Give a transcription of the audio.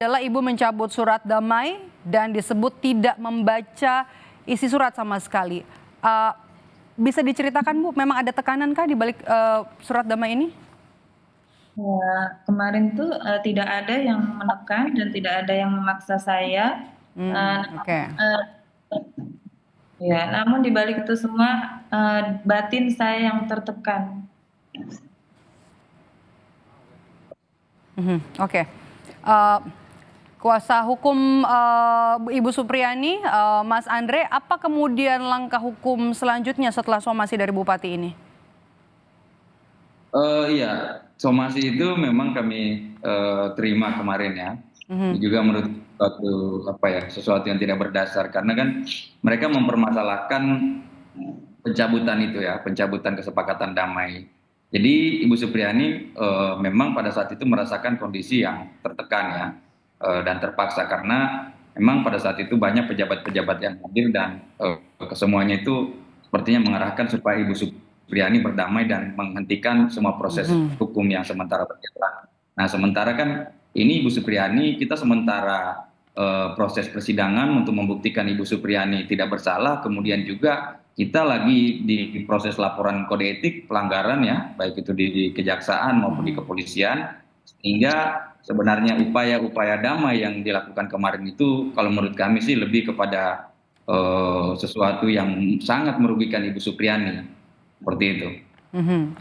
adalah Ibu mencabut surat damai dan disebut tidak membaca isi surat sama sekali. Bisa diceritakan Bu, memang ada tekanankah di balik surat damai ini? Ya, kemarin tuh tidak ada yang menekan dan tidak ada yang memaksa saya. Oke. Ya, namun di balik itu semua batin saya yang tertekan. Oke. Kuasa hukum Ibu Supriyani, Mas Andre, apa kemudian langkah hukum selanjutnya setelah somasi dari Bupati ini? Iya, somasi itu memang kami terima kemarin ya. Ini juga menurut sesuatu yang tidak berdasar karena kan mereka mempermasalahkan pencabutan itu ya, pencabutan kesepakatan damai. Jadi Ibu Supriyani memang pada saat itu merasakan kondisi yang tertekan ya dan terpaksa karena memang pada saat itu banyak pejabat-pejabat yang hadir dan kesemuanya itu sepertinya mengarahkan supaya Ibu Supriyani berdamai dan menghentikan semua proses hukum yang sementara berjalan. Nah sementara kan ini Ibu Supriyani kita sementara proses persidangan untuk membuktikan Ibu Supriyani tidak bersalah, kemudian juga kita lagi di proses laporan kode etik pelanggaran ya, baik itu di kejaksaan maupun di kepolisian, sehingga sebenarnya upaya-upaya damai yang dilakukan kemarin itu kalau menurut kami sih lebih kepada sesuatu yang sangat merugikan Ibu Supriyani, seperti itu.